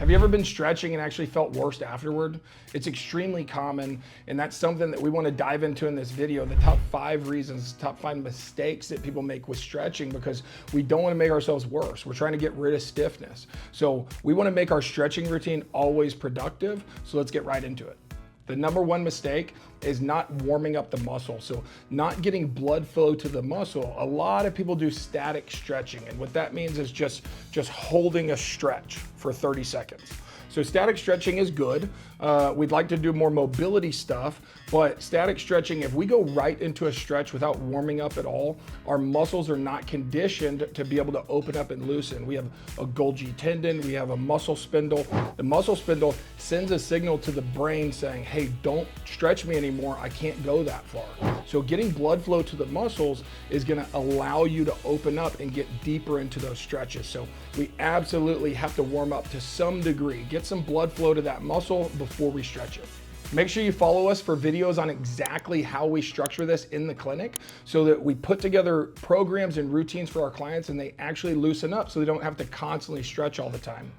Have you ever been stretching and actually felt worse afterward? It's extremely common, and that's something that we want to dive into in this video, the top 5 reasons, top 5 mistakes that people make with stretching, because we don't want to make ourselves worse. We're trying to get rid of stiffness. So we want to make our stretching routine always productive. So let's get right into it. The number 1 mistake is not warming up the muscle. So not getting blood flow to the muscle. A lot of people do static stretching, and what that means is just holding a stretch for 30 seconds. So static stretching is good. We'd like to do more mobility stuff, but static stretching, if we go right into a stretch without warming up at all, our muscles are not conditioned to be able to open up and loosen. We have a Golgi tendon, we have a muscle spindle. The muscle spindle sends a signal to the brain saying, hey, don't stretch me anymore, I can't go that far. So getting blood flow to the muscles is gonna allow you to open up and get deeper into those stretches. So we absolutely have to warm up to some degree, get some blood flow to that muscle before we stretch it. Make sure you follow us for videos on exactly how we structure this in the clinic, so that we put together programs and routines for our clients and they actually loosen up so they don't have to constantly stretch all the time.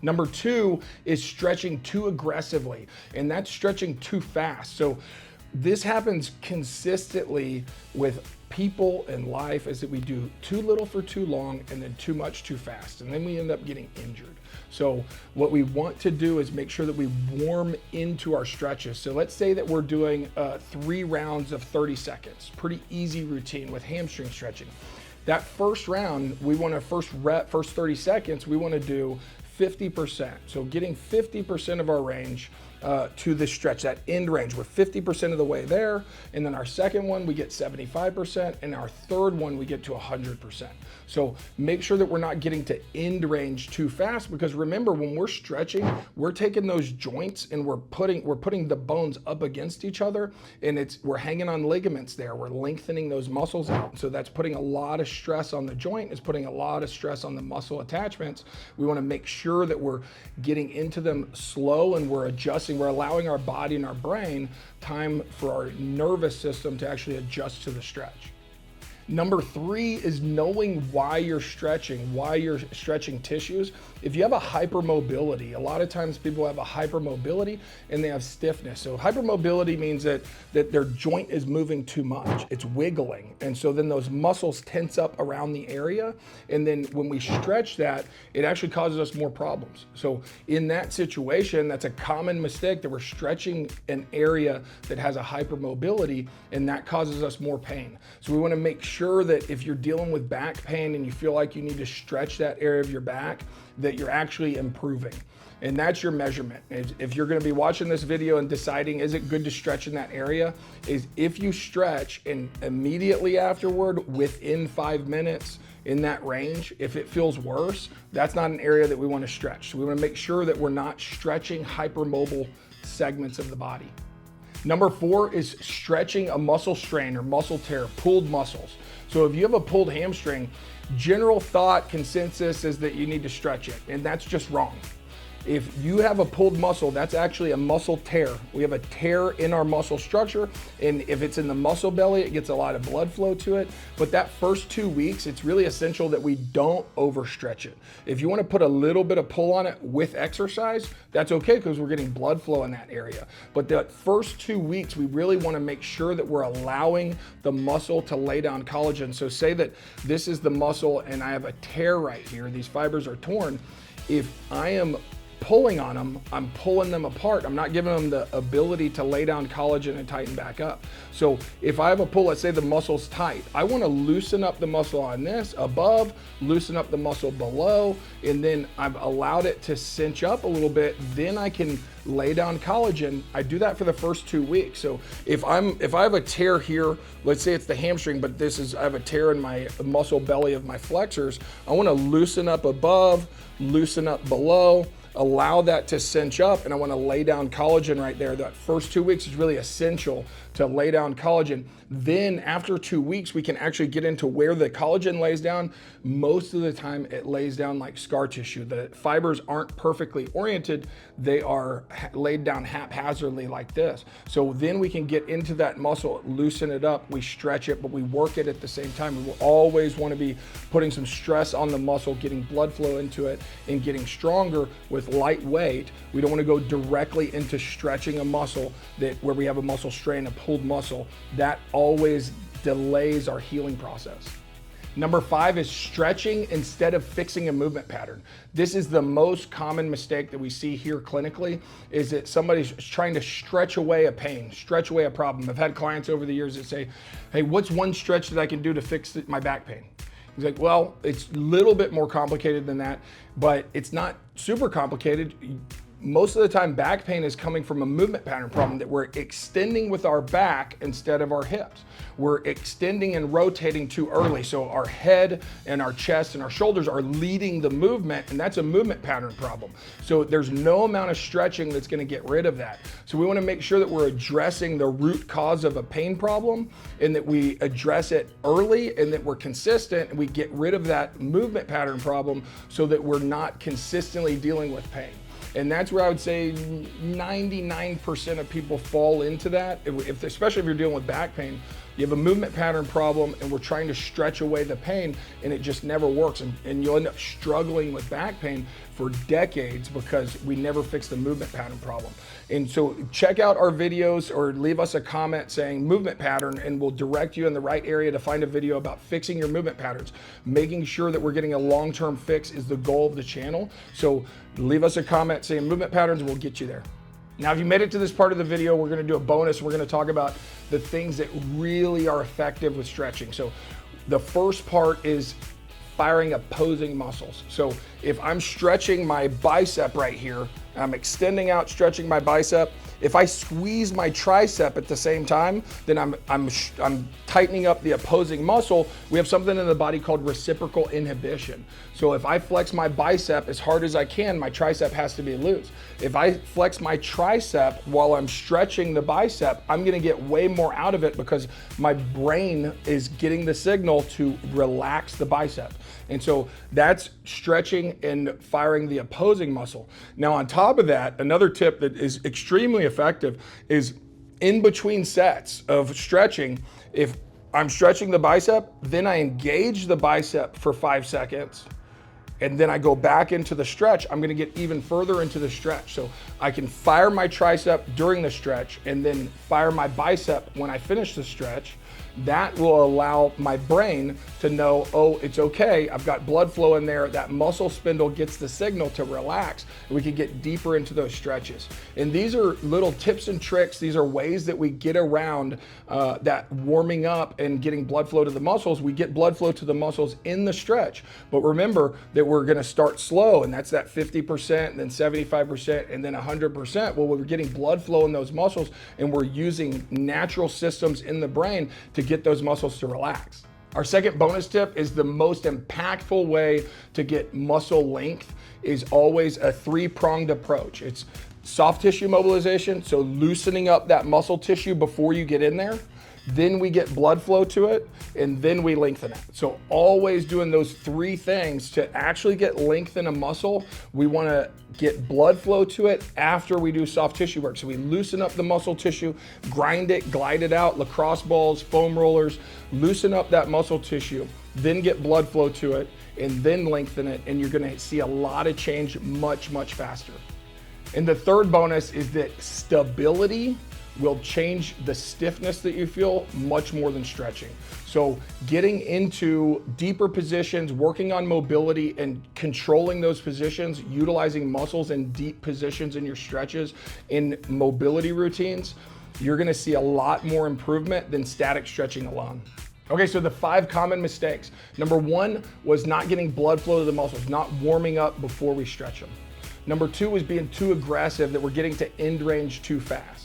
Number 2 is stretching too aggressively, and that's stretching too fast. So this happens consistently with people in life, is that we do too little for too long and then too much too fast, and then we end up getting injured. So what we want to do is make sure that we warm into our stretches. So let's say that we're doing 3 rounds of 30 seconds, pretty easy routine with hamstring stretching. That first round, we want to first 30 seconds, we want to do 50%. So getting 50% of our range to the stretch, that end range. We're 50% of the way there. And then our second one, we get 75%. And our third one, we get to 100%. So make sure that we're not getting to end range too fast, because remember, when we're stretching, we're taking those joints and we're putting the bones up against each other, and we're hanging on ligaments there. We're lengthening those muscles out. So that's putting a lot of stress on the joint. It's putting a lot of stress on the muscle attachments. We want to make sure that we're getting into them slow and we're adjusting. We're allowing our body and our brain time for our nervous system to actually adjust to the stretch. Number 3 is knowing why you're stretching tissues. If you have a hypermobility, a lot of times people have a hypermobility and they have stiffness. So hypermobility means that their joint is moving too much. It's wiggling. And so then those muscles tense up around the area. And then when we stretch that, it actually causes us more problems. So in that situation, that's a common mistake, that we're stretching an area that has a hypermobility, and that causes us more pain. So we want to make sure that if you're dealing with back pain and you feel like you need to stretch that area of your back, that you're actually improving. And that's your measurement. If you're going to be watching this video and deciding, is it good to stretch in that area, is if you stretch and immediately afterward, within 5 minutes in that range, if it feels worse, that's not an area that we want to stretch. So we want to make sure that we're not stretching hypermobile segments of the body. Number 4 is stretching a muscle strain or muscle tear, pulled muscles. So if you have a pulled hamstring, general thought consensus is that you need to stretch it, and that's just wrong. If you have a pulled muscle, that's actually a muscle tear. We have a tear in our muscle structure, and if it's in the muscle belly, it gets a lot of blood flow to it. But that first 2 weeks, it's really essential that we don't overstretch it. If you want to put a little bit of pull on it with exercise, that's okay, because we're getting blood flow in that area. But that first 2 weeks, we really want to make sure that we're allowing the muscle to lay down collagen. So say that this is the muscle and I have a tear right here, these fibers are torn. If I am pulling on them, I'm pulling them apart. I'm not giving them the ability to lay down collagen and tighten back up. So if I have a pull, let's say the muscle's tight, I want to loosen up the muscle on this above, loosen up the muscle below, and then I've allowed it to cinch up a little bit. Then I can lay down collagen. I do that for the first 2 weeks. So if I have a tear here, let's say it's the hamstring, but I have a tear in my muscle belly of my flexors, I want to loosen up above, loosen up below, allow that to cinch up, and I want to lay down collagen right there. That first 2 weeks is really essential to lay down collagen. Then after 2 weeks, we can actually get into where the collagen lays down. Most of the time it lays down like scar tissue. The fibers aren't perfectly oriented. They are laid down haphazardly like this. So then we can get into that muscle, loosen it up, we stretch it, but we work it at the same time. We will always want to be putting some stress on the muscle, getting blood flow into it, and getting stronger with light weight. We don't want to go directly into stretching a muscle where we have a muscle strain, a pulled muscle. That always delays our healing process. Number 5 is stretching instead of fixing a movement pattern. This is the most common mistake that we see here clinically, is that somebody's trying to stretch away a pain, stretch away a problem. I've had clients over the years that say, hey, what's one stretch that I can do to fix my back pain? He's like, well, it's a little bit more complicated than that, but it's not super complicated. Most of the time, back pain is coming from a movement pattern problem, that we're extending with our back instead of our hips. We're extending and rotating too early. So our head and our chest and our shoulders are leading the movement, and that's a movement pattern problem. So there's no amount of stretching that's going to get rid of that. So we want to make sure that we're addressing the root cause of a pain problem, and that we address it early, and that we're consistent, and we get rid of that movement pattern problem so that we're not consistently dealing with pain. And that's where I would say 99% of people fall into that. Especially if you're dealing with back pain, you have a movement pattern problem and we're trying to stretch away the pain, and it just never works. And you'll end up struggling with back pain for decades because we never fix the movement pattern problem. And so check out our videos or leave us a comment saying movement pattern, and we'll direct you in the right area to find a video about fixing your movement patterns. Making sure that we're getting a long-term fix is the goal of the channel. So leave us a comment saying movement patterns, and we'll get you there. Now, if you made it to this part of the video, we're gonna do a bonus. We're gonna talk about the things that really are effective with stretching. So the first part is firing opposing muscles. So if I'm stretching my bicep right here, I'm extending out, stretching my bicep. If I squeeze my tricep at the same time, then I'm tightening up the opposing muscle. We have something in the body called reciprocal inhibition. So if I flex my bicep as hard as I can, my tricep has to be loose. If I flex my tricep while I'm stretching the bicep, I'm gonna get way more out of it because my brain is getting the signal to relax the bicep. And so that's stretching and firing the opposing muscle. Now, on top of that, another tip that is extremely effective is in between sets of stretching. If I'm stretching the bicep, then I engage the bicep for 5 seconds, and then I go back into the stretch. I'm gonna get even further into the stretch. So I can fire my tricep during the stretch and then fire my bicep when I finish the stretch. That will allow my brain to know, oh, it's okay, I've got blood flow in there. That muscle spindle gets the signal to relax, and we can get deeper into those stretches. And these are little tips and tricks. These are ways that we get around that warming up and getting blood flow to the muscles. We get blood flow to the muscles in the stretch, but remember that we're gonna start slow, and that's that 50%, and then 75%, and then 100%. Well, we're getting blood flow in those muscles, and we're using natural systems in the brain to get those muscles to relax. Our second bonus tip is the most impactful way to get muscle length is always a 3-pronged approach. It's soft tissue mobilization, so loosening up that muscle tissue before you get in there. Then we get blood flow to it, and then we lengthen it. So always doing those 3 things to actually get length in a muscle. We wanna get blood flow to it after we do soft tissue work. So we loosen up the muscle tissue, grind it, glide it out, lacrosse balls, foam rollers, loosen up that muscle tissue, then get blood flow to it, and then lengthen it, and you're gonna see a lot of change much, much faster. And the third bonus is that stability will change the stiffness that you feel much more than stretching. So getting into deeper positions, working on mobility and controlling those positions, utilizing muscles in deep positions in your stretches, in mobility routines, you're gonna see a lot more improvement than static stretching alone. Okay, so the 5 common mistakes. Number 1 was not getting blood flow to the muscles, not warming up before we stretch them. Number 2 was being too aggressive, that we're getting to end range too fast.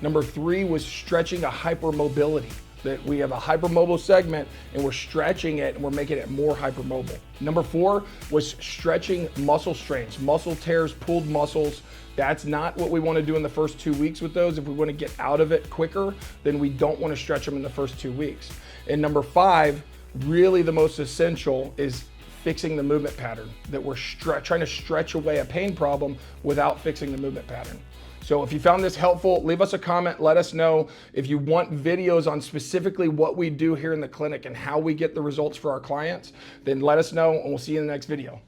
Number 3 was stretching a hypermobility. that we have a hypermobile segment and we're stretching it and we're making it more hypermobile. Number 4 was stretching muscle strains, muscle tears, pulled muscles. That's not what we want to do in the first 2 weeks with those. If we want to get out of it quicker, then we don't want to stretch them in the first 2 weeks. And number 5, really the most essential, is fixing the movement pattern, that we're trying to stretch away a pain problem without fixing the movement pattern. So if you found this helpful, leave us a comment, let us know. If you want videos on specifically what we do here in the clinic and how we get the results for our clients, then let us know and we'll see you in the next video.